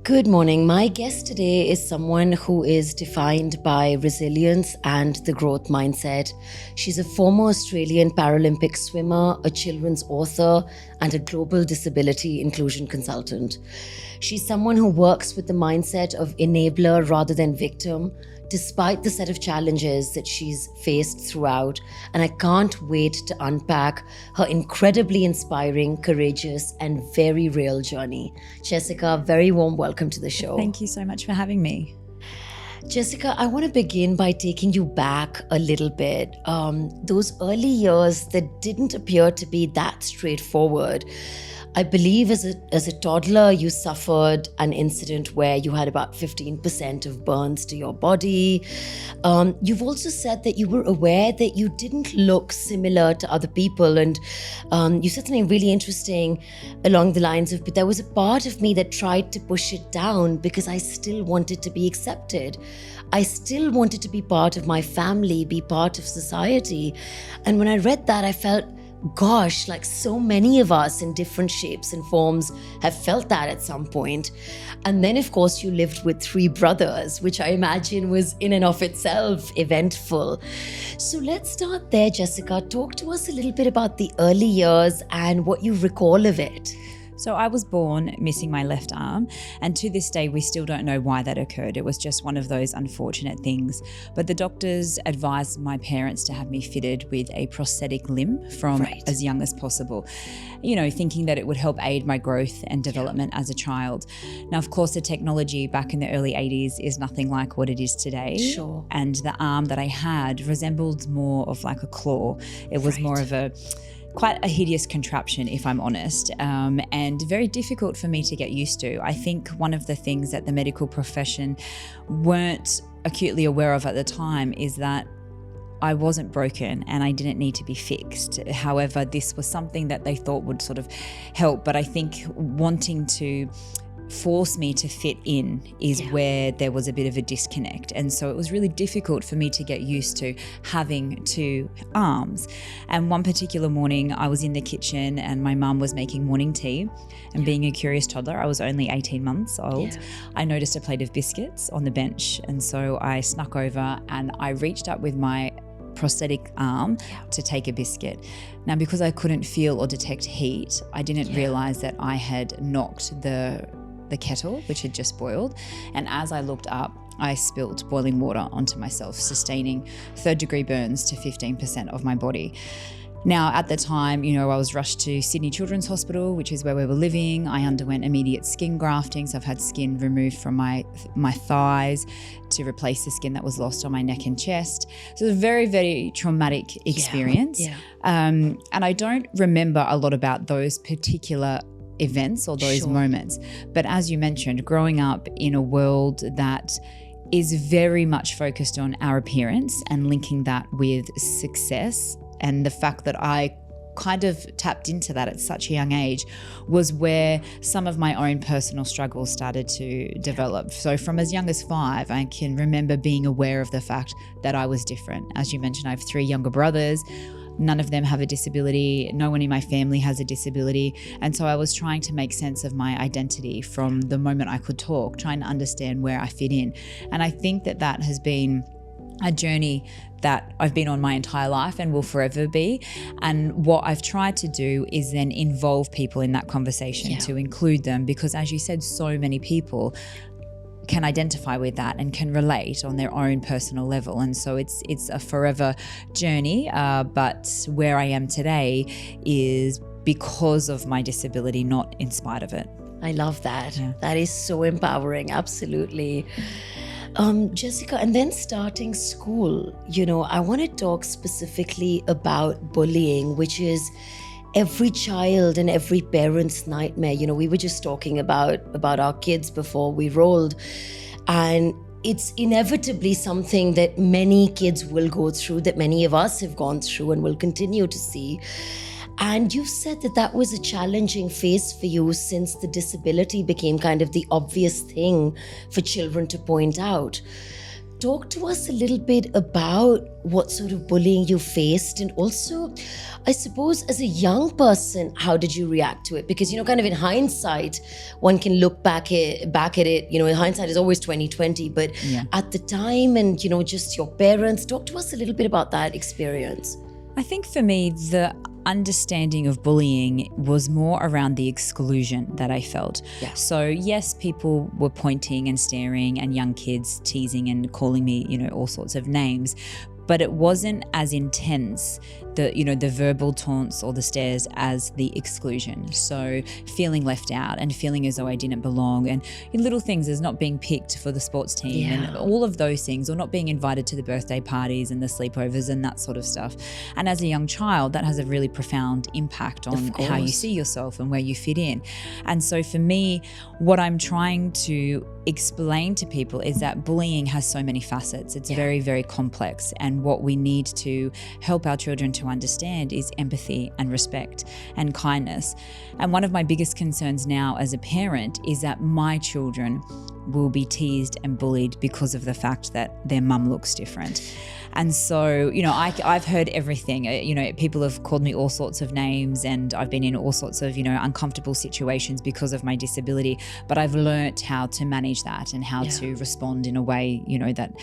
Good morning. My guest today is someone who is defined by resilience and the growth mindset. She's a former Australian Paralympic swimmer, a children's author, and a global disability inclusion consultant. She's someone who works with the mindset of enabler rather than victim, despite the set of challenges that she's faced throughout. And I can't wait to unpack her incredibly inspiring, courageous, and very real journey. Jessica, very warm welcome to the show. Thank you so much for having me. Jessica, I want to begin by taking you back a little bit. Those early years that didn't appear to be that straightforward. I believe as a toddler, you suffered an incident where you had about 15% of burns to your body. You've also said that you were aware that you didn't look similar to other people. And you said something really interesting along the lines of, but there was a part of me that tried to push it down because I still wanted to be accepted. I still wanted to be part of my family, be part of society. And when I read that, I felt, gosh, like so many of us in different shapes and forms have felt that at some point. And then, of course, you lived with 3 brothers, which I imagine was in and of itself eventful. So let's start there, Jessica. Talk to us a little bit about the early years and what you recall of it. So I was born missing my left arm, and to this day we still don't know why that occurred. It was just one of those unfortunate things. But the doctors advised my parents to have me fitted with a prosthetic limb from as young as possible, thinking that it would help aid my growth and development as a child. Now, of course, the technology back in the early 80s is nothing like what it is today. Sure. And the arm that I had resembled more of like a claw. It was more of quite a hideous contraption, if I'm honest, and very difficult for me to get used to. I think one of the things that the medical profession weren't acutely aware of at the time is that I wasn't broken and I didn't need to be fixed. However, this was something that they thought would sort of help, but I think wanting to force me to fit in is where there was a bit of a disconnect. And so it was really difficult for me to get used to having 2 arms. And one particular morning I was in the kitchen and my mum was making morning tea, and being a curious toddler, I was only 18 months old, I noticed a plate of biscuits on the bench. And so I snuck over and I reached up with my prosthetic arm to take a biscuit. Now, because I couldn't feel or detect heat, I didn't realize that I had knocked the kettle, which had just boiled. And as I looked up, I spilt boiling water onto myself, sustaining 3rd-degree burns to 15% of my body. Now, at the time, I was rushed to Sydney Children's Hospital, which is where we were living. I underwent immediate skin grafting. So I've had skin removed from my thighs to replace the skin that was lost on my neck and chest. So it was a very, very traumatic experience. And I don't remember a lot about those particular events or those moments. But as you mentioned, growing up in a world that is very much focused on our appearance and linking that with success, and the fact that I kind of tapped into that at such a young age was where some of my own personal struggles started to develop. So from as young as 5, I can remember being aware of the fact that I was different. As you mentioned, I have 3 younger brothers. None of them have a disability. No one in my family has a disability. And so I was trying to make sense of my identity from the moment I could talk, trying to understand where I fit in. And I think that that has been a journey that I've been on my entire life and will forever be. And what I've tried to do is then involve people in that conversation, to include them, because as you said, so many people can identify with that and can relate on their own personal level. And so it's a forever journey, but where I am today is because of my disability, not in spite of it. I love that. That is so empowering. Absolutely. Jessica, and then starting school, I want to talk specifically about bullying, which is every child and every parent's nightmare. We were just talking about our kids before we rolled, and it's inevitably something that many kids will go through, that many of us have gone through and will continue to see. And you said that was a challenging phase for you since the disability became kind of the obvious thing for children to point out. talk to us a little bit about what sort of bullying you faced, and also, I suppose, as a young person, how did you react to it? Because, kind of in hindsight, one can look back at it. In hindsight is always 2020, but at the time, and just your parents, talk to us a little bit about that experience. I think for me, the understanding of bullying was more around the exclusion that I felt. Yeah. So yes, people were pointing and staring and young kids teasing and calling me, all sorts of names, but it wasn't as intense, the verbal taunts or the stares, as the exclusion. So feeling left out and feeling as though I didn't belong, and little things as not being picked for the sports team and all of those things, or not being invited to the birthday parties and the sleepovers and that sort of stuff. And as a young child, that has a really profound impact on how you see yourself and where you fit in. And so for me, what I'm trying to explain to people is that bullying has so many facets. It's very, very complex. And what we need to help our children to understand is empathy and respect and kindness. And one of my biggest concerns now as a parent is that my children will be teased and bullied because of the fact that their mum looks different. And so, I've heard everything. People have called me all sorts of names, and I've been in all sorts of, uncomfortable situations because of my disability. But I've learnt how to manage that and how to respond in a way, that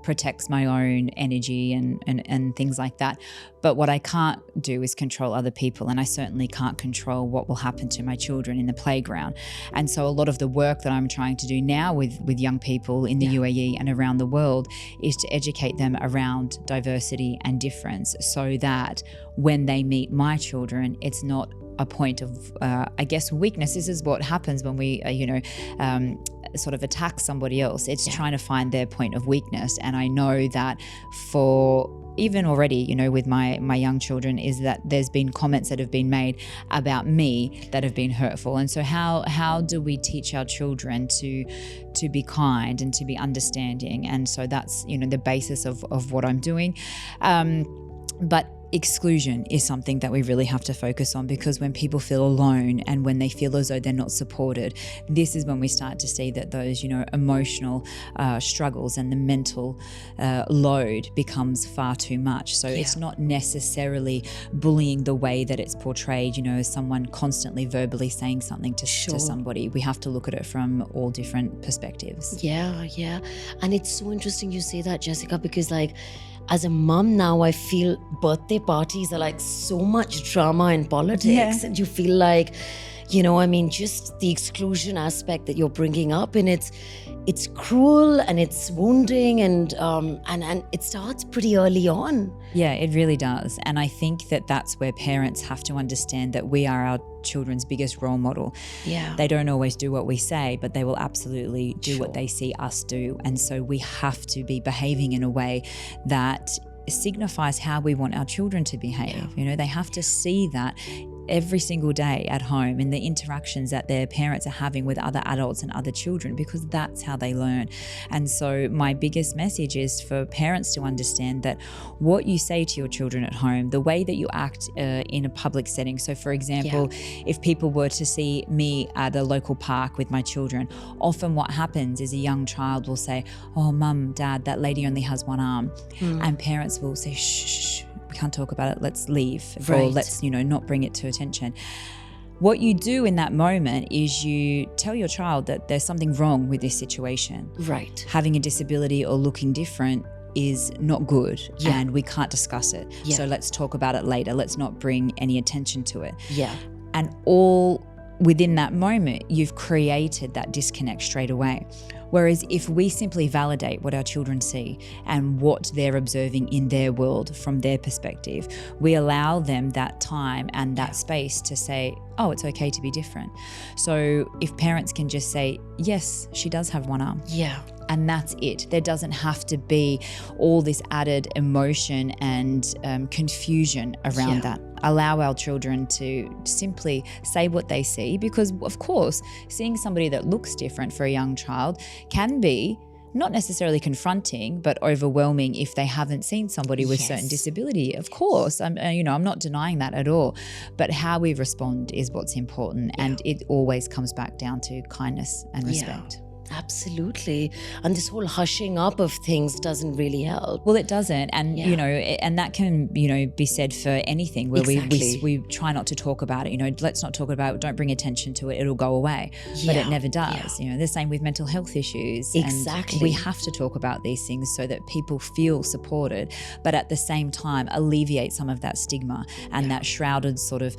protects my own energy and things like that. But what I can't do is control other people, and I certainly can't control what will happen to my children in the playground. And so a lot of the work that I'm trying to do now with young people in the UAE and around the world is to educate them around diversity and difference, so that when they meet my children, it's not a point of, weakness. This is what happens when we, sort of attack somebody else. It's trying to find their point of weakness. And I know that for even already, with my young children, is that there's been comments that have been made about me that have been hurtful. And so how do we teach our children to be kind and to be understanding? And so that's, the basis of what I'm doing. But exclusion is something that we really have to focus on, because when people feel alone and when they feel as though they're not supported, this is when we start to see that those, emotional struggles and the mental load becomes far too much. So it's not necessarily bullying the way that it's portrayed, as someone constantly verbally saying something to somebody. We have to look at it from all different perspectives. Yeah. And it's so interesting you say that, Jessica, because as a mom now, I feel birthday parties are so much drama in politics, and you feel just the exclusion aspect that you're bringing up, and it's cruel and it's wounding, and it starts pretty early on. Yeah, it really does. And I think that that's where parents have to understand that we are our children's biggest role model. Yeah. They don't always do what we say, but they will absolutely do what they see us do. And so we have to be behaving in a way that signifies how we want our children to behave. They have to see that every single day at home in the interactions that their parents are having with other adults and other children, because that's how they learn. And so my biggest message is for parents to understand that what you say to your children at home, the way that you act in a public setting. So for example, if people were to see me at a local park with my children, often what happens is a young child will say, "Oh, mum, dad, that lady only has one arm." And parents will say, "Shh, we can't talk about it, let's leave," or let's, not bring it to attention. What you do in that moment is you tell your child that there's something wrong with this situation. Right. Having a disability or looking different is not good, and we can't discuss it. So let's talk about it later. Let's not bring any attention to it. Yeah. And all within that moment, you've created that disconnect straight away. Whereas if we simply validate what our children see and what they're observing in their world from their perspective, we allow them that time and that space to say, "Oh, it's okay to be different." So if parents can just say, "Yes, she does have one arm." Yeah. And that's it. There doesn't have to be all this added emotion and confusion around that. Allow our children to simply say what they see, because of course, seeing somebody that looks different for a young child can be not necessarily confronting, but overwhelming if they haven't seen somebody with certain disability. Of course, I'm not denying that at all. But how we respond is what's important, and it always comes back down to kindness and respect. Absolutely. And this whole hushing up of things doesn't really help. Well, it doesn't. And, and that can, be said for anything where Exactly. we try not to talk about it. Let's not talk about it. Don't bring attention to it. It'll go away. But it never does. The same with mental health issues. Exactly. And we have to talk about these things so that people feel supported, but at the same time alleviate some of that stigma and that shrouded sort of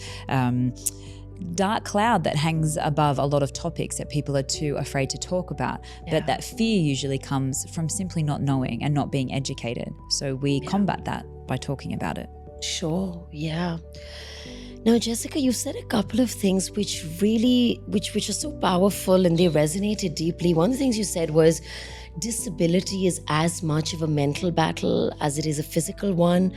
dark cloud that hangs above a lot of topics that people are too afraid to talk about. But that fear usually comes from simply not knowing and not being educated. So we combat that by talking about it. Sure, yeah. Now, Jessica, you said a couple of things which are so powerful and they resonated deeply. One of the things you said was disability is as much of a mental battle as it is a physical one.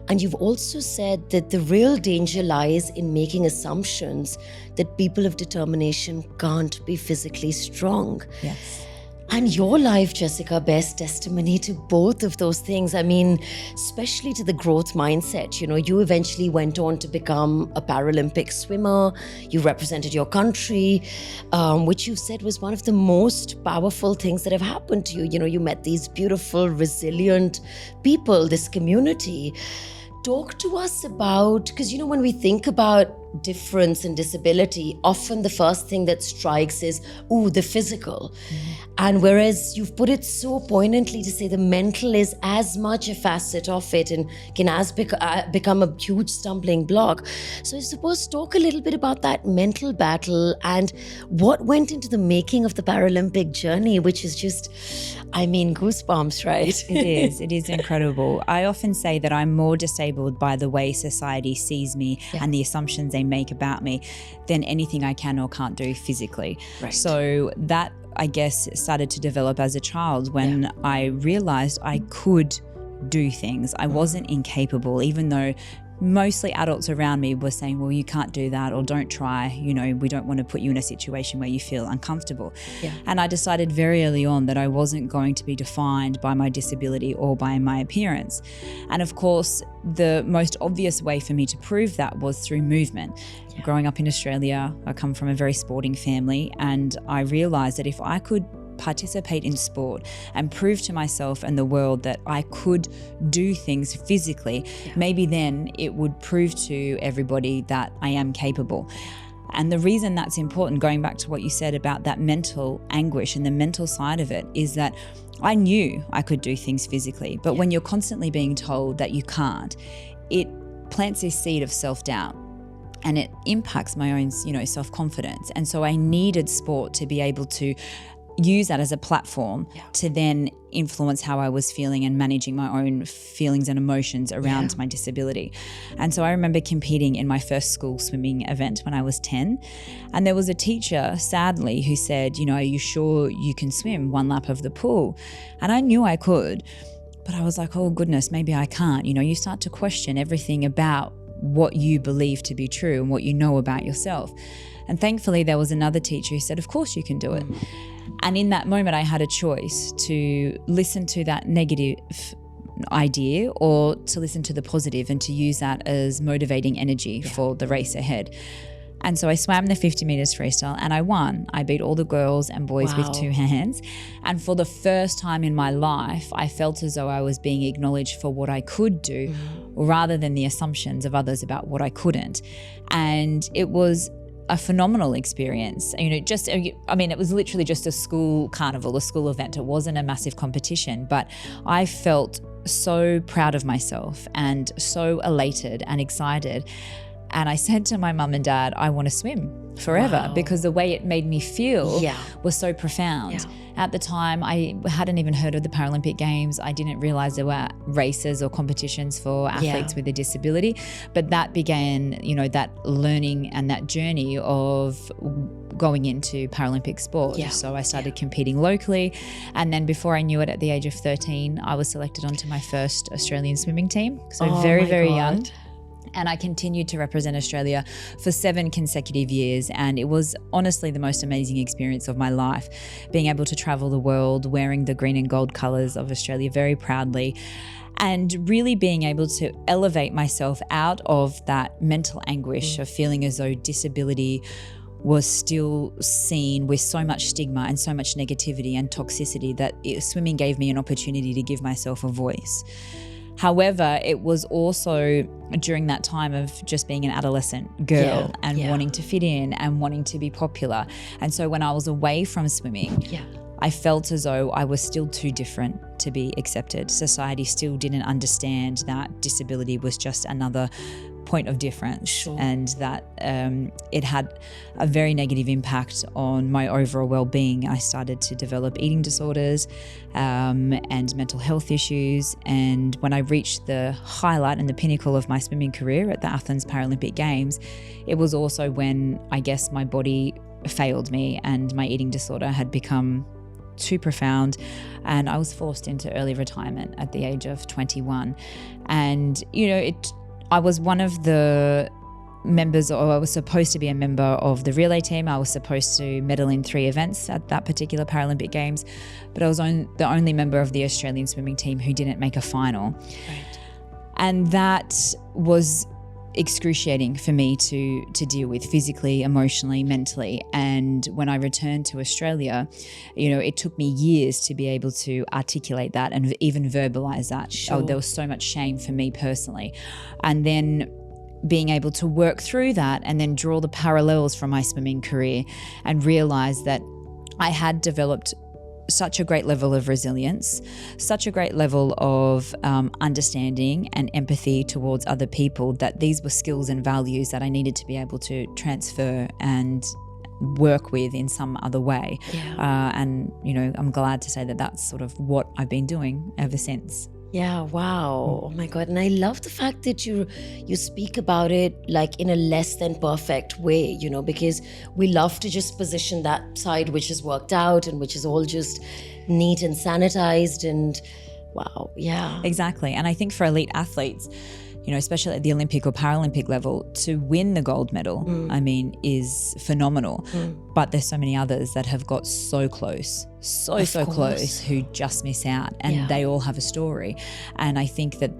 And you've also said that the real danger lies in making assumptions that people of determination can't be physically strong. Yes. And your life, Jessica, bears testimony to both of those things. I mean, especially to the growth mindset. You eventually went on to become a Paralympic swimmer. You represented your country, which you said was one of the most powerful things that have happened to you. You met these beautiful, resilient people, this community. Talk to us about, because when we think about difference and disability, often the first thing that strikes is, the physical. And whereas you've put it so poignantly to say the mental is as much a facet of it and can become a huge stumbling block. So I suppose talk a little bit about that mental battle and what went into the making of the Paralympic journey, which is just, goosebumps, right? It is incredible. I often say that I'm more disabled by the way society sees me and the assumptions they make about me than anything I can or can't do physically. Right. So that, I guess, started to develop as a child when I realized I could do things. I wasn't incapable, even though mostly adults around me were saying, well, you can't do that, or don't try, we don't want to put you in a situation where you feel uncomfortable. And I decided very early on that I wasn't going to be defined by my disability or by my appearance. And of course, the most obvious way for me to prove that was through movement. Growing up in Australia, I come from a very sporting family, and I realized that if I could participate in sport and prove to myself and the world that I could do things physically, maybe then it would prove to everybody that I am capable. And the reason that's important, going back to what you said about that mental anguish and the mental side of it, is that I knew I could do things physically, but when you're constantly being told that you can't, it plants this seed of self-doubt. And it impacts my own, self-confidence. And so I needed sport to be able to use that as a platform to then influence how I was feeling and managing my own feelings and emotions around my disability. And so I remember competing in my first school swimming event when I was 10. And there was a teacher, sadly, who said, are you sure you can swim one lap of the pool? And I knew I could, but I was like, oh goodness, maybe I can't. You start to question everything about what you believe to be true and what you know about yourself. And thankfully, there was another teacher who said, of course you can do it. And in that moment, I had a choice to listen to that negative idea or to listen to the positive and to use that as motivating energy for the race ahead. And so I swam the 50 meters freestyle and I won. I beat all the girls and boys with 2 hands. And for the first time in my life, I felt as though I was being acknowledged for what I could do rather than the assumptions of others about what I couldn't. And it was a phenomenal experience. It was literally just a school carnival, a school event. It wasn't a massive competition, but I felt so proud of myself and so elated and excited. And I said to my mum and dad, I want to swim forever because the way it made me feel was so profound. At the time, I hadn't even heard of the Paralympic Games. I didn't realize there were races or competitions for athletes with a disability. But that began, that learning and that journey of going into Paralympic sport. So I started competing locally. And then before I knew it, at the age of 13, I was selected onto my first Australian swimming team. So very, very young. And I continued to represent Australia for 7 consecutive years. And it was honestly the most amazing experience of my life, being able to travel the world wearing the green and gold colours of Australia very proudly, and really being able to elevate myself out of that mental anguish of feeling as though disability was still seen with so much stigma and so much negativity and toxicity that swimming gave me an opportunity to give myself a voice. However, it was also during that time of just being an adolescent girl and wanting to fit in and wanting to be popular. And so when I was away from swimming, I felt as though I was still too different to be accepted. Society still didn't understand that disability was just another point of difference, and that it had a very negative impact on my overall well-being. I started to develop eating disorders and mental health issues, and when I reached the highlight and the pinnacle of my swimming career at the Athens Paralympic Games, it was also when I guess my body failed me and my eating disorder had become too profound, and I was forced into early retirement at the age of 21. And I was one of the members, or I was supposed to be a member of the relay team. I was supposed to medal in 3 events at that particular Paralympic Games, but I was the only member of the Australian swimming team who didn't make a final. Right. And that was excruciating for me to deal with physically, emotionally, mentally. And when I returned to Australia, it took me years to be able to articulate that and even verbalize that. There was so much shame for me personally. And then being able to work through that and then draw the parallels from my swimming career and realize that I had developed such a great level of resilience, such a great level of understanding and empathy towards other people, that these were skills and values that I needed to be able to transfer and work with in some other way. And I'm glad to say that that's sort of what I've been doing ever since. Yeah, wow. Oh my God. And I love the fact that you speak about it like in a less than perfect way, because we love to just position that side which is worked out and which is all just neat and sanitized, and wow, yeah. Exactly. And I think for elite athletes, especially at the Olympic or Paralympic level, to win the gold medal, is phenomenal. But there's so many others that have got so close, so close, who just miss out, and they all have a story. And I think that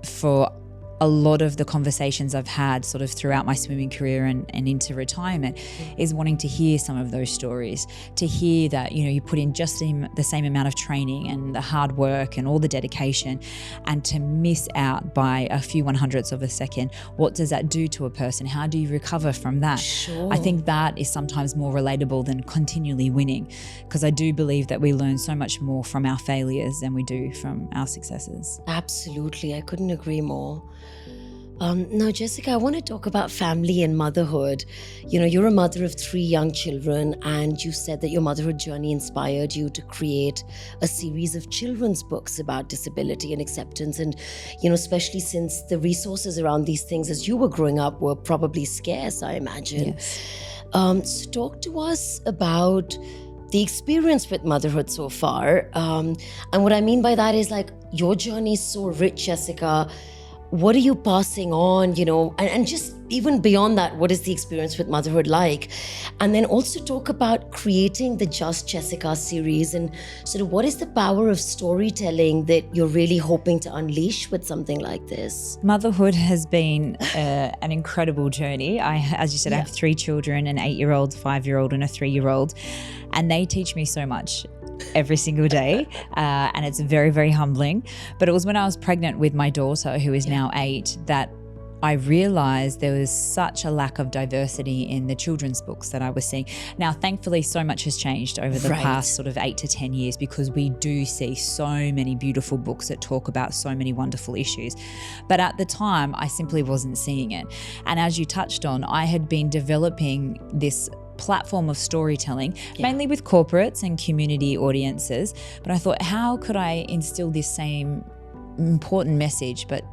for a lot of the conversations I've had sort of throughout my swimming career and into retirement is wanting to hear some of those stories, to hear that, you put in just the same amount of training and the hard work and all the dedication, and to miss out by a few 100ths of a second. What does that do to a person? How do you recover from that? Sure. I think that is sometimes more relatable than continually winning, because I do believe that we learn so much more from our failures than we do from our successes. Absolutely. I couldn't agree more. Now, Jessica, I want to talk about family and motherhood. You're a mother of 3 young children, and you said that your motherhood journey inspired you to create a series of children's books about disability and acceptance. And, especially since the resources around these things as you were growing up were probably scarce, I imagine. Yes. So talk to us about the experience with motherhood so far. And what I mean by that is, like, your journey is so rich, Jessica. What are you passing on, and just even beyond that, what is the experience with motherhood like? And then also talk about creating the Just Jessica series, and sort of what is the power of storytelling that you're really hoping to unleash with something like this? Motherhood has been an incredible journey. As you said, I have 3 children, an 8-year-old, 5-year-old, and a 3-year-old, and they teach me so much every single day, and it's very, very humbling. But it was when I was pregnant with my daughter, who is now 8, that I realized there was such a lack of diversity in the children's books that I was seeing. Now, thankfully, so much has changed over the past sort of 8 to 10 years, because we do see so many beautiful books that talk about so many wonderful issues. But at the time, I simply wasn't seeing it. And as you touched on, I had been developing this platform of storytelling, mainly with corporates and community audiences. But I thought, how could I instill this same important message, but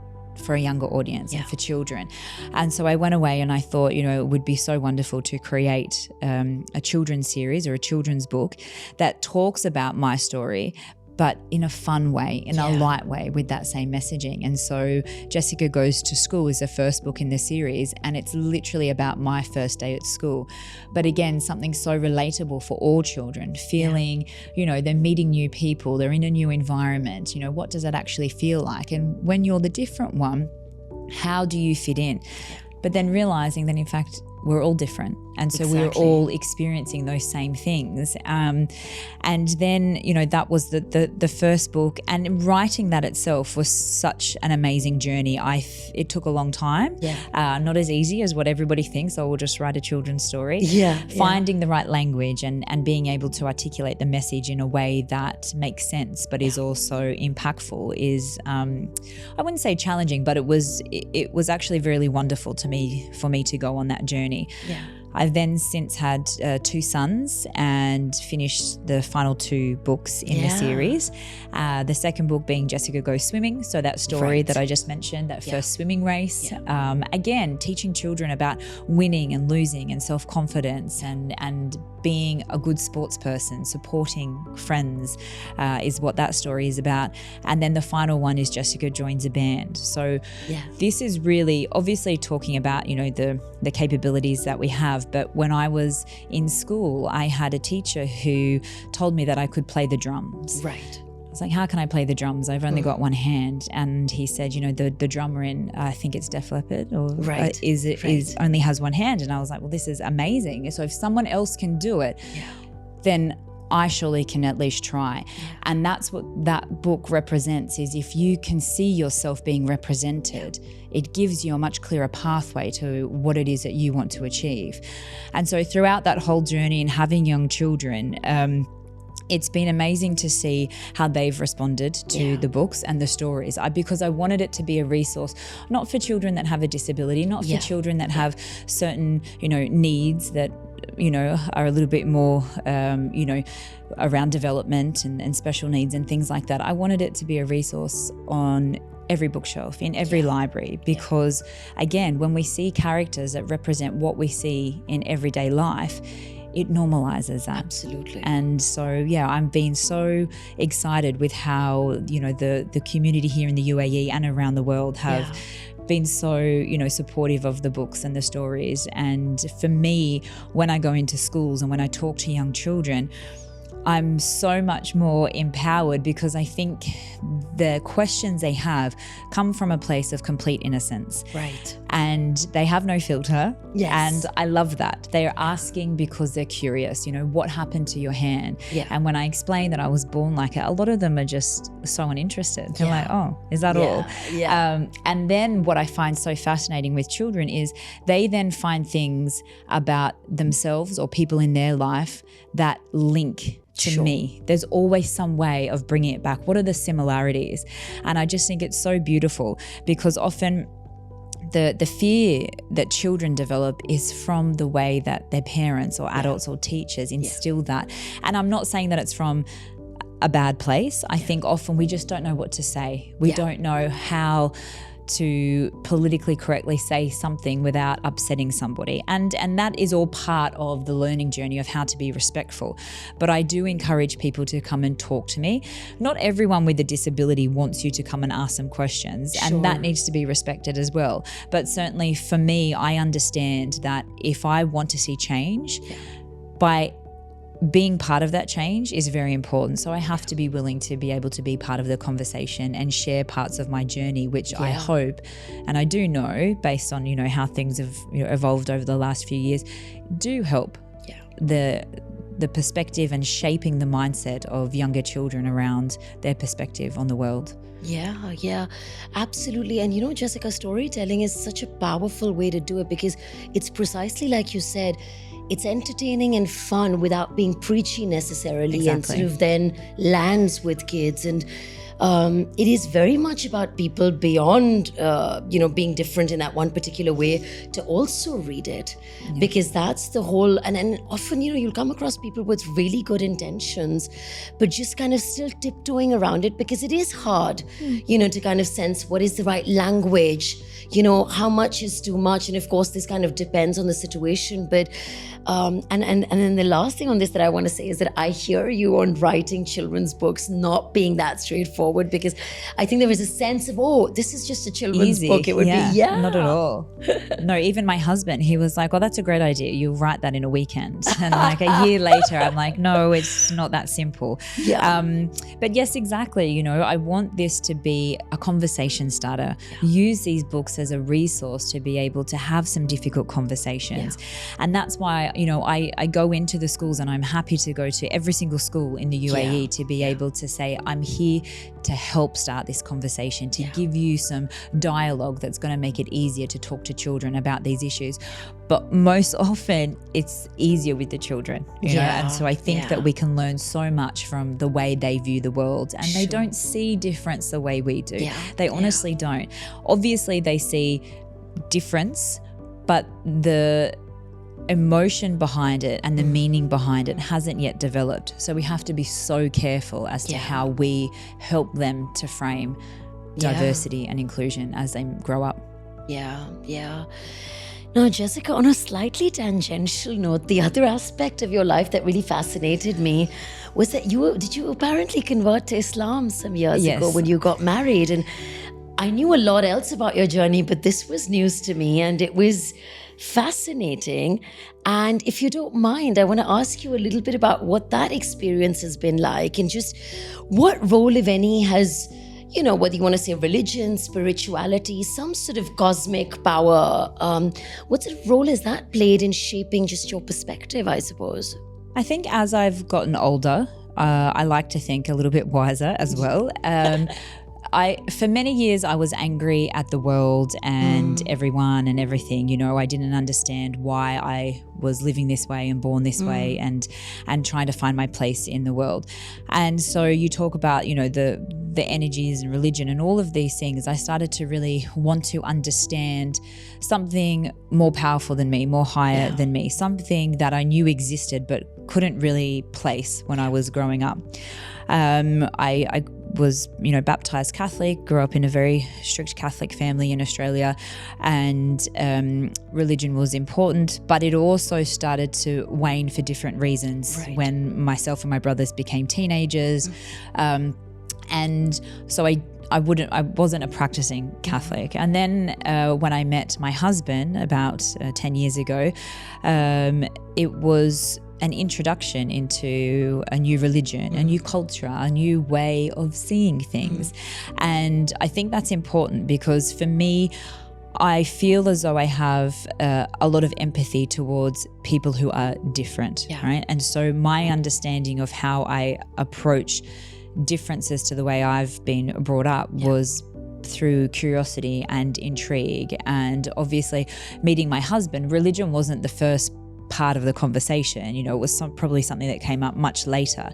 for a younger audience and for children? And so I went away and I thought, it would be so wonderful to create a children's series or a children's book that talks about my story, but in a fun way, in a light way, with that same messaging. And so Jessica Goes to School is the first book in the series, and it's literally about my first day at school. But again, something so relatable for all children, feeling, they're meeting new people, they're in a new environment, what does that actually feel like? And when you're the different one, how do you fit in? But then realizing that, in fact, we're all different. And so we're all experiencing those same things. And then, that was the first book, and writing that itself was such an amazing journey. It took a long time, not as easy as what everybody thinks. I will just write a children's story. Finding the right language and being able to articulate the message in a way that makes sense, but is also impactful is, I wouldn't say challenging, but it was actually really wonderful for me to go on that journey. I've then since had 2 sons and finished the final 2 books in the series. The second book being Jessica Goes Swimming. So that story that I just mentioned, that first swimming race. Again, teaching children about winning and losing and self-confidence and being a good sports person, supporting friends is what that story is about. And then the final one is Jessica Joins a Band. So this is really obviously talking about, the capabilities that we have. But when I was in school, I had a teacher who told me that I could play the drums. Right. I was like, how can I play the drums? I've only got one hand. And he said, the drummer in, I think it's Def Leppard or is only has one hand. And I was like, well, this is amazing. So if someone else can do it, then I surely can at least try. And that's what that book represents, is if you can see yourself being represented, it gives you a much clearer pathway to what it is that you want to achieve. And so throughout that whole journey and having young children, it's been amazing to see how they've responded to the books and the stories, because I wanted it to be a resource, not for children that have a disability, not for children that have certain, needs that, are a little bit more, around development and special needs and things like that. I wanted it to be a resource on every bookshelf, in every library, because again, when we see characters that represent what we see in everyday life, it normalizes that. Absolutely. And so, I'm being so excited with how, the community here in the UAE and around the world have been so, supportive of the books and the stories. And for me, when I go into schools and when I talk to young children, I'm so much more empowered, because I think the questions they have come from a place of complete innocence. Right. And they have no filter. Yes. And I love that. They're asking because they're curious, what happened to your hand? Yeah. And when I explain that I was born like it, a lot of them are just so uninterested. They're like, oh, is that all? Yeah. And then what I find so fascinating with children is they then find things about themselves or people in their life that link to me. There's always some way of bringing it back. What are the similarities? And I just think it's so beautiful, because often the fear that children develop is from the way that their parents or adults or teachers instill that. And I'm not saying that it's from a bad place. I think often we just don't know what to say. We don't know how to politically correctly say something without upsetting somebody. And that is all part of the learning journey of how to be respectful. But I do encourage people to come and talk to me. Not everyone with a disability wants you to come and ask some questions, and that needs to be respected as well. But certainly for me, I understand that if I want to see change, by being part of that change is very important. So I have to be willing to be able to be part of the conversation and share parts of my journey, which I hope, and I do know based on, how things have evolved over the last few years, do help the perspective and shaping the mindset of younger children around their perspective on the world. Yeah, absolutely. And Jessica, storytelling is such a powerful way to do it, because it's precisely like you said, it's entertaining and fun without being preachy necessarily, and sort of then lands with kids. And it is very much about people beyond, being different in that one particular way to also read it, because that's the whole. And often, you'll come across people with really good intentions, but just kind of still tiptoeing around it, because it is hard, to kind of sense what is the right language, how much is too much. And of course, this kind of depends on the situation. But and then the last thing on this that I want to say is that I hear you on writing children's books not being that straightforward. straightforward, because I think there was a sense of, oh, this is just a children's Easy. book. It would be, not at all. No, even my husband, he was like, "Oh, that's a great idea. You'll write that in a weekend." And like a year later, I'm like, "No, it's not that simple." Yeah. But yes, exactly. You know, I want this to be a conversation starter. Use these books as a resource to be able to have some difficult conversations. And that's why, you know, I go into the schools, and I'm happy to go to every single school in the UAE to be able to say, I'm here to help start this conversation, to give you some dialogue that's going to make it easier to talk to children about these issues. But most often it's easier with the children, you know? And so I think that we can learn so much from the way they view the world, and they don't see difference the way we do. They honestly don't. Obviously they see difference, but the emotion behind it and the meaning behind it hasn't yet developed. So we have to be so careful as to how we help them to frame diversity and inclusion as they grow up. Now, Jessica, on a slightly tangential note, the other aspect of your life that really fascinated me was that did you apparently convert to Islam some years ago when you got married? And I knew a lot else about your journey, but this was news to me, and it was fascinating. And if you don't mind, I want to ask you a little bit about what that experience has been like, and just what role, if any, has, you know, whether you want to say religion, spirituality, some sort of cosmic power, what sort of role has that played in shaping just your perspective, I suppose? I think as I've gotten older, I like to think a little bit wiser as well. For many years, I was angry at the world and everyone and everything. You know, I didn't understand why I was living this way and born this way, and trying to find my place in the world. And so you talk about, you know, the energies and religion and all of these things. I started to really want to understand something more powerful than me, more higher than me, something that I knew existed but couldn't really place when I was growing up. I was, you know, baptized Catholic, grew up in a very strict Catholic family in Australia, and religion was important, but it also started to wane for different reasons when myself and my brothers became teenagers. And so I wasn't a practicing Catholic. And then when I met my husband about 10 years ago, it was an introduction into a new religion, a new culture, a new way of seeing things. And I think that's important because for me, I feel as though I have a lot of empathy towards people who are different, right? And so my understanding of how I approach differences to the way I've been brought up was through curiosity and intrigue. And obviously meeting my husband, religion wasn't the first part of the conversation. You know, it was probably something that came up much later.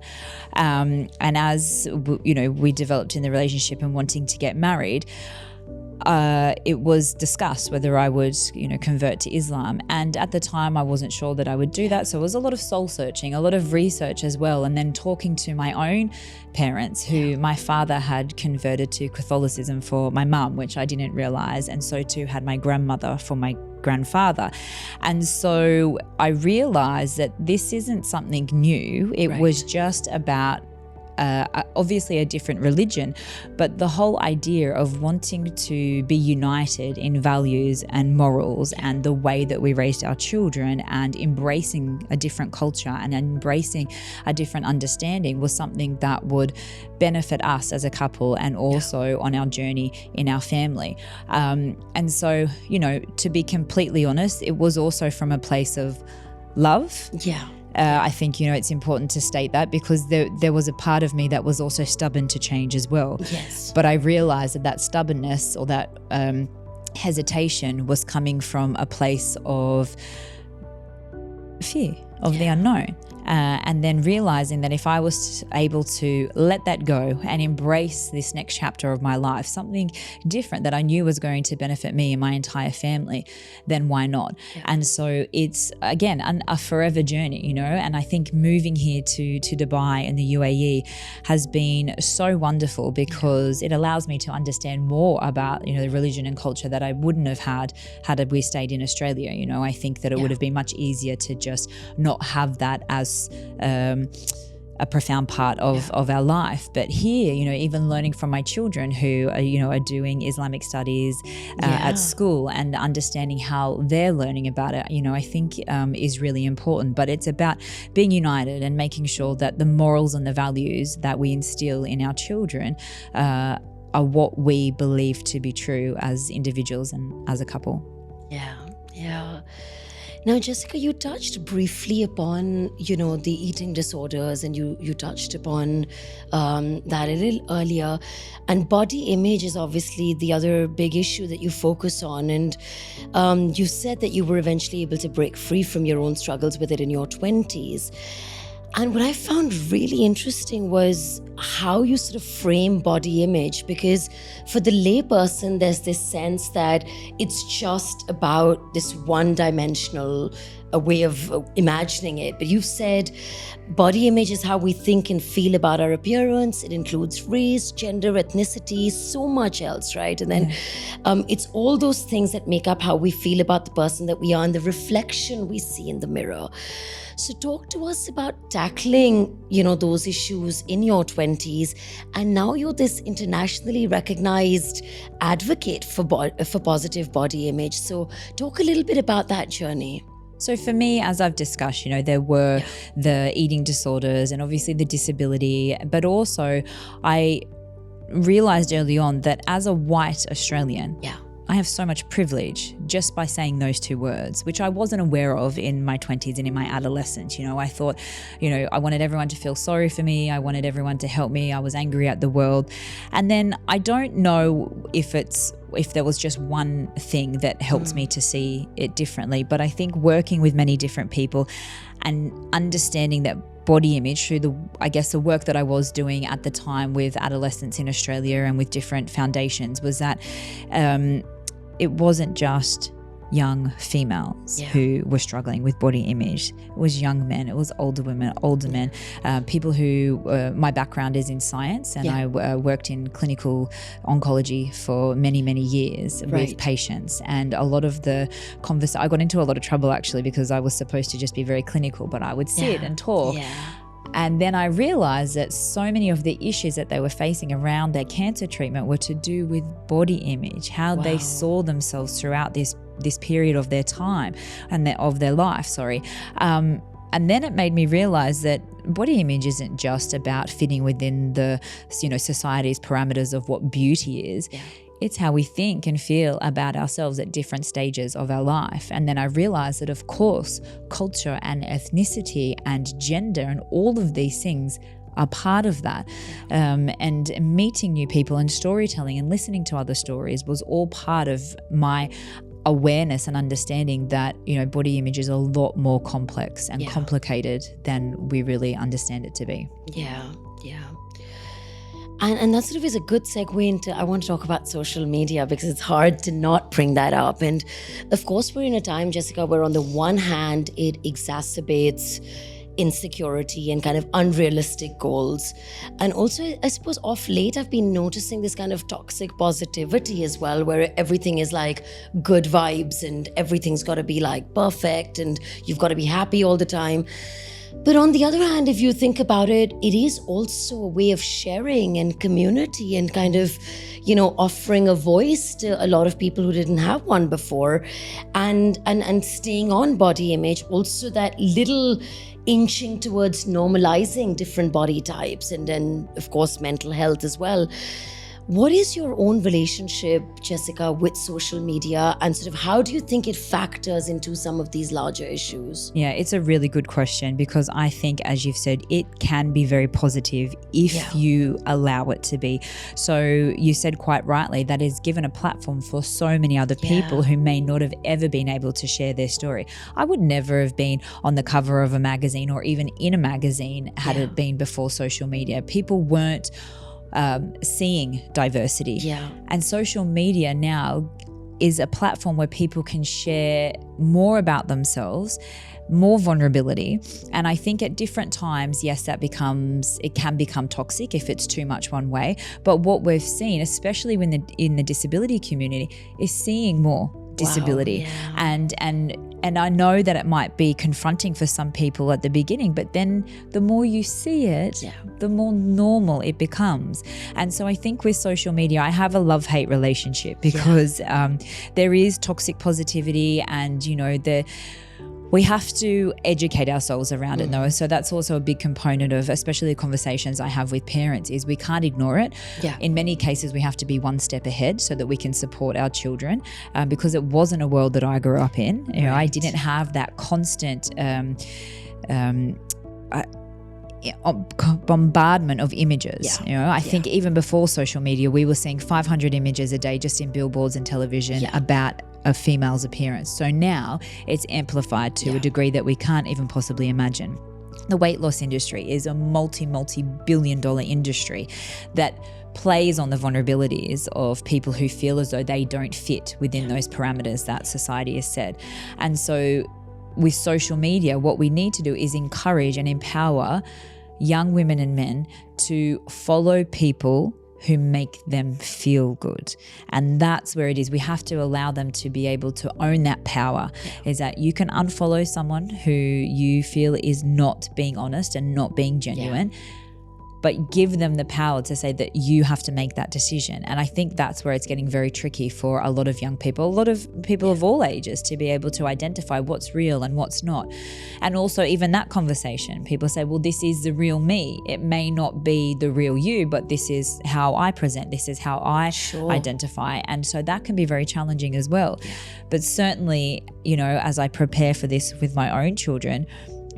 And as, you know, we developed in the relationship and wanting to get married, it was discussed whether I would, you know, convert to Islam. And at the time I wasn't sure that I would do that. So it was a lot of soul searching, a lot of research as well. And then talking to my own parents, who my father had converted to Catholicism for my mum, which I didn't realize. And so too had my grandmother for my grandfather. And so I realized that this isn't something new. It was just about obviously a different religion, but the whole idea of wanting to be united in values and morals and the way that we raised our children, and embracing a different culture and embracing a different understanding was something that would benefit us as a couple and also on our journey in our family. And so, you know, to be completely honest, it was also from a place of love. I think, you know, it's important to state that because there was a part of me that was also stubborn to change as well. But I realized that stubbornness or that hesitation was coming from a place of fear of the unknown. And then realizing that if I was able to let that go and embrace this next chapter of my life, something different that I knew was going to benefit me and my entire family, then why not? And so it's, again, a forever journey, you know, and I think moving here to Dubai and the UAE has been so wonderful because it allows me to understand more about, you know, the religion and culture that I wouldn't have had we stayed in Australia. You know, I think that it would have been much easier to just not have that as a profound part of our life. But here, even learning from my children who are doing Islamic studies at school and understanding how they're learning about it, I think is really important. But it's about being united and making sure that the morals and the values that we instill in our children are what we believe to be true as individuals and as a couple. Yeah. Now, Jessica, you touched briefly upon, the eating disorders, and you touched upon that a little earlier. And body image is obviously the other big issue that you focus on. And you said that you were eventually able to break free from your own struggles with it in your 20s. And what I found really interesting was how you sort of frame body image, because for the layperson, there's this sense that it's just about this one-dimensional way of imagining it. But you've said body image is how we think and feel about our appearance. It includes race, gender, ethnicity, so much else, right? And then it's all those things that make up how we feel about the person that we are and the reflection we see in the mirror. So talk to us about tackling, those issues in your 20s. And now you're this internationally recognized advocate for positive body image. So talk a little bit about that journey. So for me, as I've discussed, there were the eating disorders and obviously the disability, but also I realized early on that as a white Australian, I have so much privilege just by saying those two words, which I wasn't aware of in my 20s and in my adolescence. I thought, I wanted everyone to feel sorry for me. I wanted everyone to help me. I was angry at the world. And then I don't know if there was just one thing that helped me to see it differently. But I think working with many different people and understanding that body image through the work that I was doing at the time with adolescents in Australia and with different foundations was that it wasn't just young females who were struggling with body image. It was young men, it was older women, older men, people who, my background is in science and I worked in clinical oncology for many, many years with patients. And a lot of the I got into a lot of trouble actually because I was supposed to just be very clinical, but I would sit and talk. And then I realized that so many of the issues that they were facing around their cancer treatment were to do with body image, how they saw themselves throughout this period of their time and of their life, and then it made me realize that body image isn't just about fitting within the society's parameters of what beauty is. It's how we think and feel about ourselves at different stages of our life. And then I realized that, of course, culture and ethnicity and gender and all of these things are part of that. And meeting new people and storytelling and listening to other stories was all part of my awareness and understanding that, body image is a lot more complex and complicated than we really understand it to be. And that sort of is a good segue into, I want to talk about social media because it's hard to not bring that up. And of course, we're in a time, Jessica, where on the one hand, it exacerbates insecurity and kind of unrealistic goals. And also, I suppose off late, I've been noticing this kind of toxic positivity as well, where everything is like good vibes and everything's got to be like perfect and you've got to be happy all the time. But on the other hand, if you think about it, it is also a way of sharing and community and kind of, offering a voice to a lot of people who didn't have one before, and staying on body image, also that little inching towards normalizing different body types and then, of course, mental health as well. What is your own relationship, Jessica, with social media, and sort of how do you think it factors into some of these larger issues? Yeah, it's a really good question because I think, as you've said, it can be very positive if you allow it to be. So you said quite rightly that it's given a platform for so many other people who may not have ever been able to share their story. I would never have been on the cover of a magazine or even in a magazine had it been before social media. People weren't seeing diversity. And social media now is a platform where people can share more about themselves, more vulnerability. And I think at different times, yes, it can become toxic if it's too much one way. But what we've seen, especially in the disability community, is seeing more disability. yeah. And I know that it might be confronting for some people at the beginning, but then the more you see it, the more normal it becomes. And so I think with social media, I have a love-hate relationship because there is toxic positivity, and we have to educate ourselves around it, Noah. So that's also a big component of, especially the conversations I have with parents, is we can't ignore it. Yeah. In many cases, we have to be one step ahead so that we can support our children, because it wasn't a world that I grew up in. I didn't have that constant bombardment of images. I think even before social media, we were seeing 500 images a day just in billboards and television about a female's appearance. So now it's amplified to a degree that we can't even possibly imagine. The weight loss industry is a multi-billion-dollar industry that plays on the vulnerabilities of people who feel as though they don't fit within those parameters that society has set. And so with social media, what we need to do is encourage and empower young women and men to follow people who make them feel good. And that's where it is. We have to allow them to be able to own that power, is that you can unfollow someone who you feel is not being honest and not being genuine, but give them the power to say that you have to make that decision. And I think that's where it's getting very tricky for a lot of young people, a lot of people of all ages, to be able to identify what's real and what's not. And also even that conversation, people say, well, this is the real me. It may not be the real you, but this is how I present. This is how I identify. And so that can be very challenging as well. But certainly, as I prepare for this with my own children,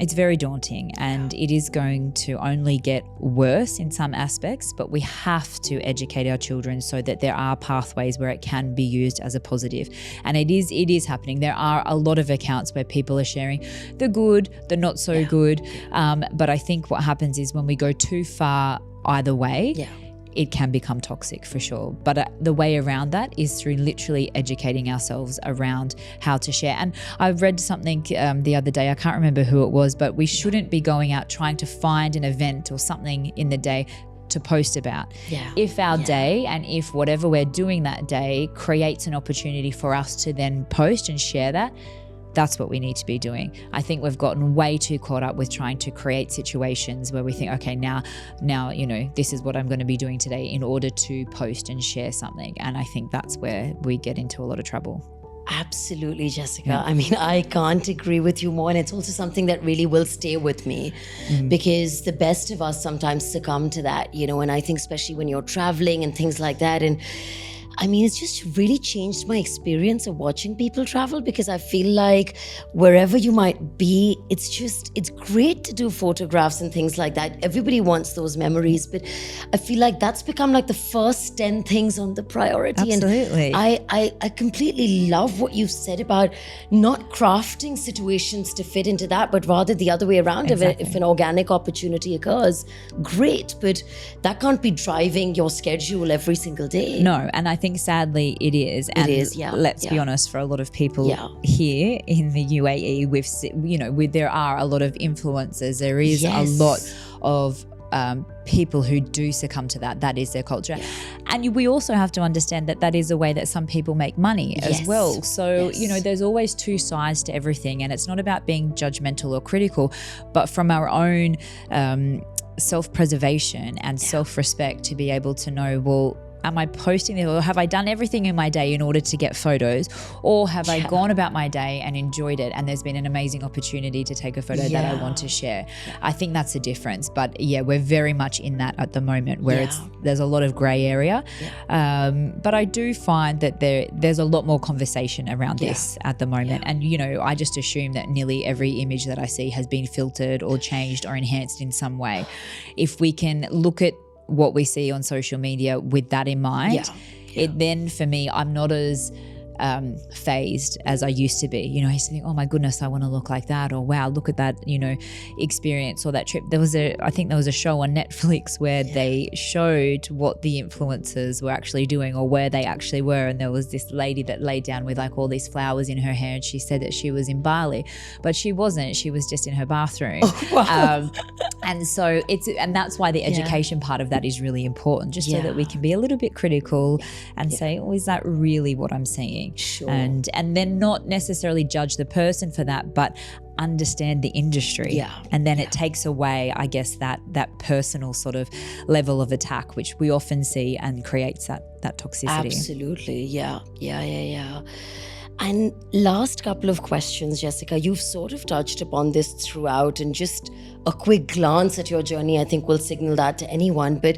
it's very daunting, and it is going to only get worse in some aspects, but we have to educate our children so that there are pathways where it can be used as a positive. And it is happening. There are a lot of accounts where people are sharing the good, the not so good. But I think what happens is when we go too far either way, it can become toxic for sure. But the way around that is through literally educating ourselves around how to share. And I read something the other day, I can't remember who it was, but we shouldn't be going out trying to find an event or something in the day to post about. If our day and if whatever we're doing that day creates an opportunity for us to then post and share that, that's what we need to be doing. I think we've gotten way too caught up with trying to create situations where we think, okay, now, this is what I'm going to be doing today in order to post and share something. And I think that's where we get into a lot of trouble. Absolutely, Jessica. I mean, I can't agree with you more. And it's also something that really will stay with me because the best of us sometimes succumb to that, and I think especially when you're traveling and things like that. And I mean, it's just really changed my experience of watching people travel, because I feel like wherever you might be, it's great to do photographs and things like that. Everybody wants those memories, but I feel like that's become like the first 10 things on the priority. Absolutely. And I completely love what you've said about not crafting situations to fit into that, but rather the other way around. Exactly. If an organic opportunity occurs, great, but that can't be driving your schedule every single day. No, and I think sadly it is. And let's be honest, for a lot of people here in the UAE, there are a lot of influencers. There is a lot of people who do succumb to that. That is their culture. And we also have to understand that that is a way that some people make money as well. So, there's always two sides to everything, and it's not about being judgmental or critical, but from our own self-preservation and self-respect to be able to know, well, am I posting this, or have I done everything in my day in order to get photos, or have I gone about my day and enjoyed it and there's been an amazing opportunity to take a photo that I want to share? I think that's the difference. But we're very much in that at the moment where there's a lot of grey area. But I do find that there's a lot more conversation around this at the moment. And, I just assume that nearly every image that I see has been filtered or changed or enhanced in some way. If we can look at what we see on social media with that in mind, it then, for me, I'm not as phased as I used to be. I used to think, oh my goodness, I want to look like that, or wow, look at that, experience or that trip. I think there was a show on Netflix where they showed what the influencers were actually doing or where they actually were, and there was this lady that laid down with like all these flowers in her hair, and she said that she was in Bali, but she wasn't. She was just in her bathroom. And so and that's why the education part of that is really important, just so that we can be a little bit critical and say, oh, is that really what I'm seeing? training. Sure. And then not necessarily judge the person for that, but understand the industry. Yeah. And then it takes away, I guess, that personal sort of level of attack, which we often see, and creates that toxicity. Absolutely. Yeah. And last couple of questions, Jessica. You've sort of touched upon this throughout, and just a quick glance at your journey, I think, will signal that to anyone. But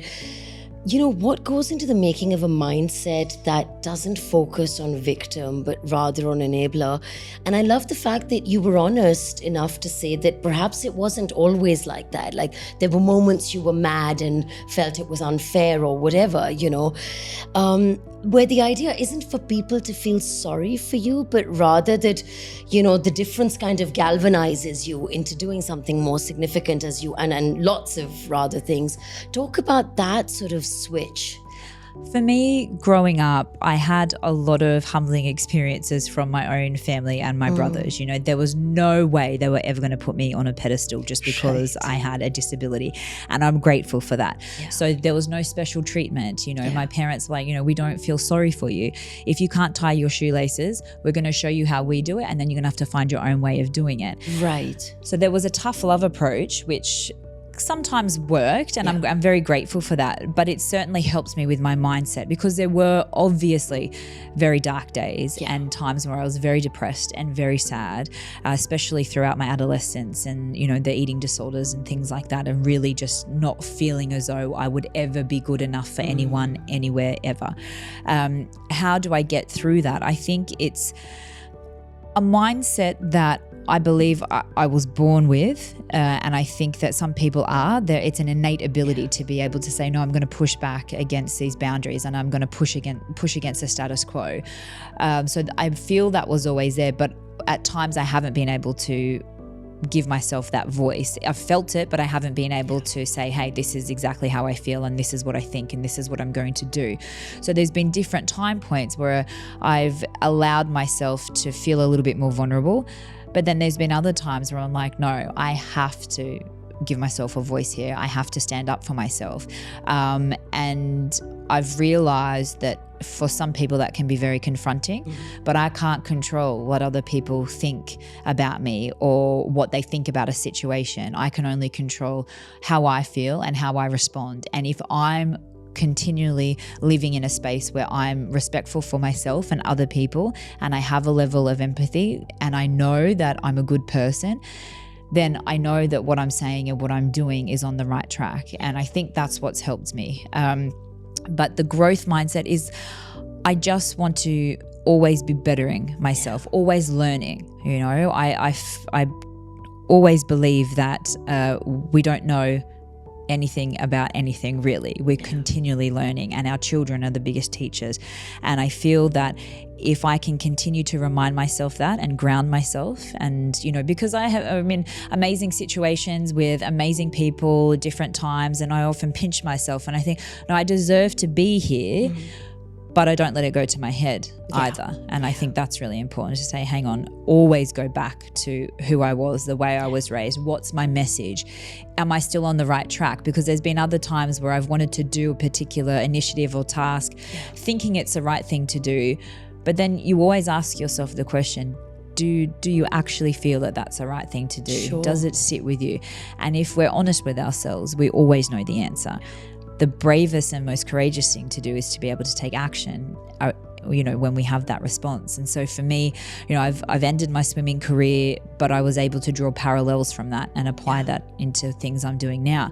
what goes into the making of a mindset that doesn't focus on victim, but rather on enabler? And I love the fact that you were honest enough to say that perhaps it wasn't always like that. Like, there were moments you were mad and felt it was unfair or whatever, where the idea isn't for people to feel sorry for you, but rather that, the difference kind of galvanizes you into doing something more significant as you, and lots of rather things. Talk about that sort of switch. For me, growing up, I had a lot of humbling experiences from my own family and my brothers. There was no way they were ever going to put me on a pedestal just because I had a disability. And I'm grateful for that. Yeah. So there was no special treatment. My parents were like, we don't feel sorry for you. If you can't tie your shoelaces, we're going to show you how we do it. And then you're going to have to find your own way of doing it. Right. So there was a tough love approach, which sometimes worked, and I'm very grateful for that, but it certainly helps me with my mindset, because there were obviously very dark days and times where I was very depressed and very sad, especially throughout my adolescence, and the eating disorders and things like that, and really just not feeling as though I would ever be good enough for anyone, anywhere, ever. How do I get through that? I think it's a mindset that I believe I was born with, and I think that some people are. It's an innate ability to be able to say, no, I'm going to push back against these boundaries, and I'm going to push against the status quo. So I feel that was always there, but at times I haven't been able to give myself that voice. I've felt it, but I haven't been able to say, hey, this is exactly how I feel, and this is what I think, and this is what I'm going to do. So there's been different time points where I've allowed myself to feel a little bit more vulnerable. But then there's been other times where I'm like, no, I have to give myself a voice here. I have to stand up for myself. And I've realized that for some people that can be very confronting, but I can't control what other people think about me or what they think about a situation. I can only control how I feel and how I respond. And if I'm continually living in a space where I'm respectful for myself and other people, and I have a level of empathy, and I know that I'm a good person, then I know that what I'm saying and what I'm doing is on the right track. And I think that's what's helped me. But the growth mindset is, I just want to always be bettering myself, always learning. I always believe that we don't know anything about anything, really. We're continually learning, and our children are the biggest teachers. And I feel that if I can continue to remind myself that and ground myself, and because I'm in amazing situations with amazing people at different times, and I often pinch myself and I think, no, I deserve to be here. But I don't let it go to my head either. And I think that's really important, to say, hang on, always go back to who I was, the way I was raised. What's my message? Am I still on the right track? Because there's been other times where I've wanted to do a particular initiative or task, thinking it's the right thing to do. But then you always ask yourself the question, do you actually feel that that's the right thing to do? Sure. Does it sit with you? And if we're honest with ourselves, we always know the answer. The bravest and most courageous thing to do is to be able to take action, when we have that response. And so for me, I've ended my swimming career, but I was able to draw parallels from that and apply that into things I'm doing now.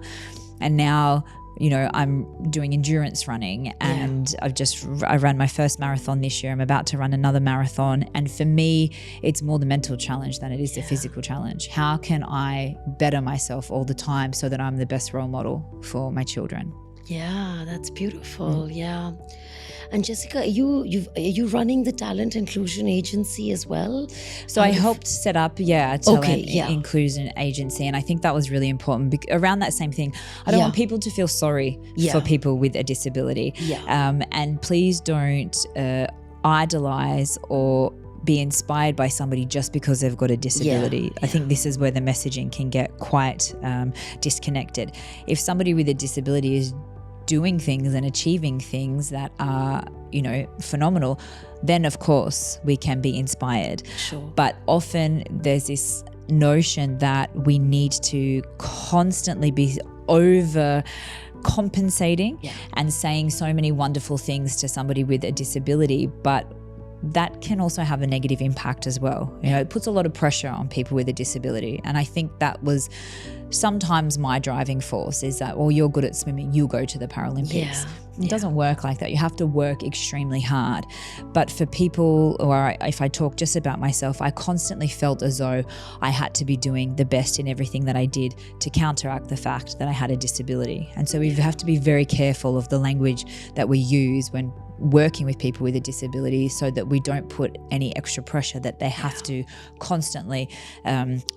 And now, I'm doing endurance running, and I ran my first marathon this year. I'm about to run another marathon. And for me, it's more the mental challenge than it is the physical challenge. How can I better myself all the time so that I'm the best role model for my children? Yeah, that's beautiful. Yeah. And Jessica, are you running the talent inclusion agency as well? So I helped set up, a talent inclusion agency. And I think that was really important around that same thing. I don't want people to feel sorry for people with a disability. Yeah. And please don't idolize or be inspired by somebody just because they've got a disability. I think this is where the messaging can get quite disconnected. If somebody with a disability is doing things and achieving things that are, phenomenal, then of course we can be inspired. Sure. But often there's this notion that we need to constantly be over compensating and saying so many wonderful things to somebody with a disability, but that can also have a negative impact as well. It puts a lot of pressure on people with a disability. And I think that was sometimes my driving force, is that, well, you're good at swimming, you'll go to the Paralympics. It doesn't work like that. You have to work extremely hard. But for people, or if I talk just about myself, I constantly felt as though I had to be doing the best in everything that I did to counteract the fact that I had a disability. And so we have to be very careful of the language that we use when working with people with a disability, so that we don't put any extra pressure that they have to constantly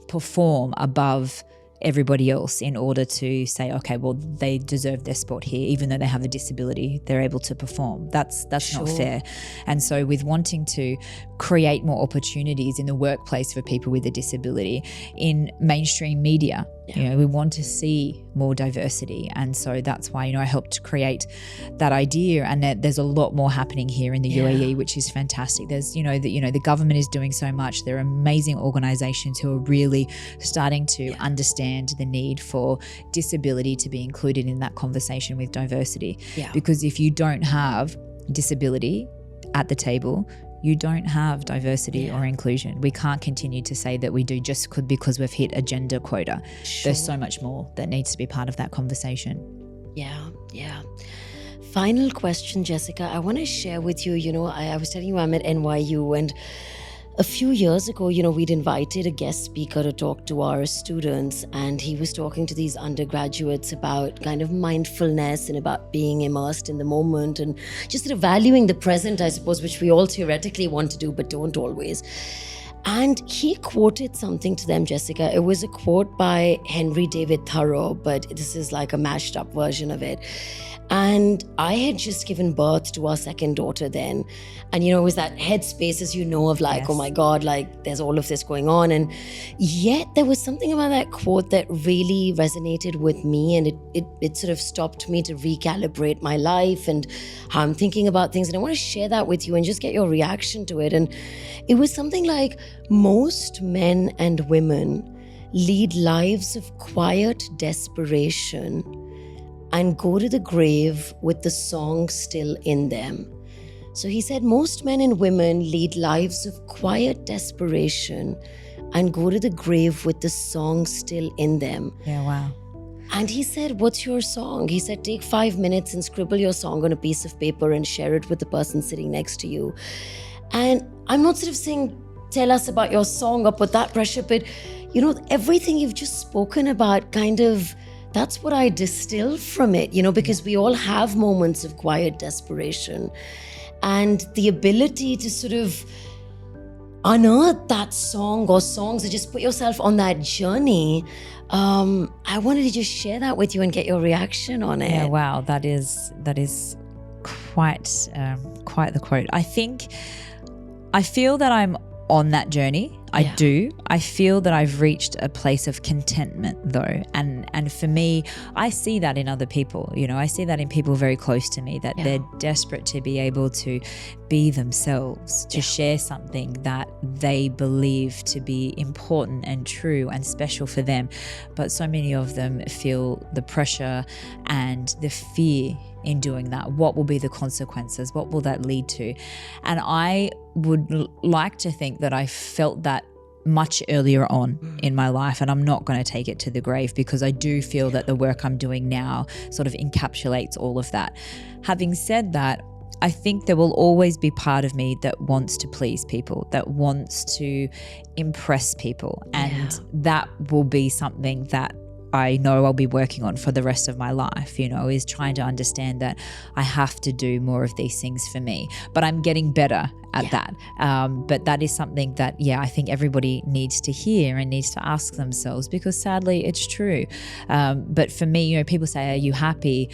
perform above everybody else in order to say, okay, well, they deserve their spot here, even though they have a disability, they're able to perform. That's not fair. And so with wanting to create more opportunities in the workplace for people with a disability, in mainstream media, we want to see more diversity. And so that's why, I helped create that idea, and that there's a lot more happening here in the UAE, which is fantastic. There's, the government is doing so much. There are amazing organizations who are really starting to understand the need for disability to be included in that conversation with diversity. Because if you don't have disability at the table, you don't have diversity or inclusion. We can't continue to say that we do just because we've hit a gender quota. There's so much more that needs to be part of that conversation. Yeah. Final question, Jessica. I want to share with you, I was telling you I'm at NYU, and a few years ago, we'd invited a guest speaker to talk to our students, and he was talking to these undergraduates about kind of mindfulness and about being immersed in the moment and just sort of valuing the present, I suppose, which we all theoretically want to do but don't always. And he quoted something to them, Jessica. It was a quote by Henry David Thoreau, but this is like a mashed up version of it. And I had just given birth to our second daughter then. And, it was that headspace, as of like, oh my God, like there's all of this going on. And yet there was something about that quote that really resonated with me. And it sort of stopped me to recalibrate my life and how I'm thinking about things. And I want to share that with you and just get your reaction to it. And it was something like, most men and women lead lives of quiet desperation and go to the grave with the song still in them. So he said, most men and women lead lives of quiet desperation and go to the grave with the song still in them. Yeah, wow. And he said, what's your song? He said, take 5 minutes and scribble your song on a piece of paper and share it with the person sitting next to you. And I'm not sort of saying, tell us about your song or put that pressure, but everything you've just spoken about kind of, that's what I distill from it, because we all have moments of quiet desperation, and the ability to sort of unearth that song or songs, or just put yourself on that journey. I wanted to just share that with you and get your reaction on it. Yeah, wow, that is quite the quote. I feel that I'm on that journey. I do. I feel that I've reached a place of contentment though. And for me, I see that in other people, I see that in people very close to me, that they're desperate to be able to be themselves, to share something that they believe to be important and true and special for them. But so many of them feel the pressure and the fear in doing that. What will be the consequences? What will that lead to? And I would like to think that I felt that much earlier on in my life, and I'm not going to take it to the grave, because I do feel that the work I'm doing now sort of encapsulates all of that. Having said that, I think there will always be part of me that wants to please people, that wants to impress people, and that will be something that I know I'll be working on for the rest of my life, is trying to understand that I have to do more of these things for me. But I'm getting better at that. But that is something that, I think everybody needs to hear and needs to ask themselves, because sadly it's true. But for me, people say, are you happy?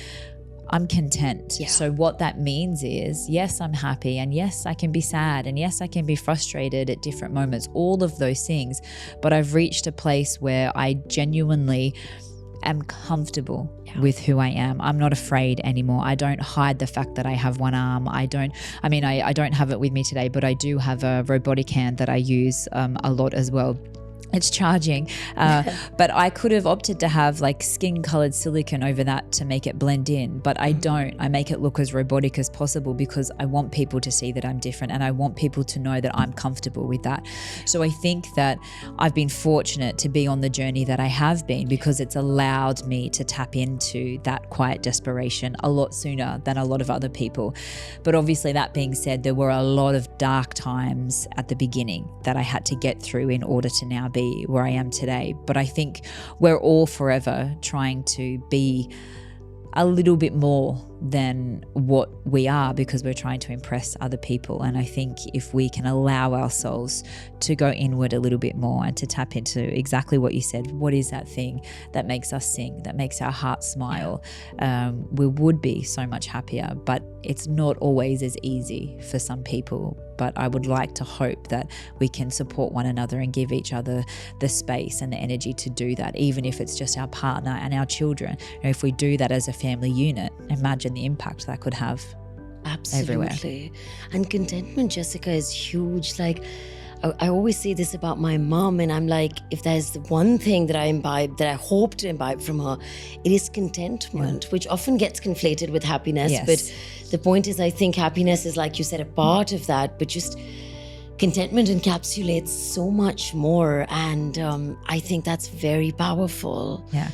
I'm content. So what that means is, yes, I'm happy, and yes, I can be sad, and yes, I can be frustrated at different moments, all of those things. But I've reached a place where I genuinely am comfortable with who I am. I'm not afraid anymore. I don't hide the fact that I have one arm. I don't have it with me today, but I do have a robotic hand that I use a lot as well. It's charging, but I could have opted to have like skin colored silicone over that to make it blend in, but I don't. I make it look as robotic as possible because I want people to see that I'm different, and I want people to know that I'm comfortable with that. So I think that I've been fortunate to be on the journey that I have been, because it's allowed me to tap into that quiet desperation a lot sooner than a lot of other people. But obviously, that being said, there were a lot of dark times at the beginning that I had to get through in order to now be where I am today. But I think we're all forever trying to be a little bit more than what we are, because we're trying to impress other people. And I think if we can allow ourselves to go inward a little bit more and to tap into exactly what you said, what is that thing that makes us sing, that makes our heart smile, we would be so much happier. But it's not always as easy for some people. But I would like to hope that we can support one another and give each other the space and the energy to do that, even if it's just our partner and our children. And if we do that as a family unit, imagine the impact that could have. Absolutely. Everywhere. And contentment, Jessica, is huge. Like, I always say this about my mom, and I'm like, if there's one thing that I imbibe, that I hope to imbibe from her, it is contentment, which often gets conflated with happiness. Yes. But the point is, I think happiness is, like you said, a part of that, but just contentment encapsulates so much more. And I think that's very powerful. Yeah.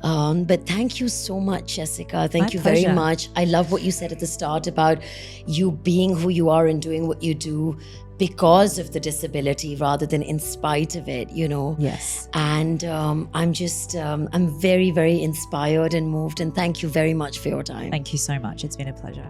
But thank you so much, Jessica. Thank My you very pleasure. much. I love what you said at the start about you being who you are and doing what you do because of the disability rather than in spite of it, you know. Yes. And I'm very, very inspired and moved. And thank you very much for your time. Thank you so much. It's been a pleasure.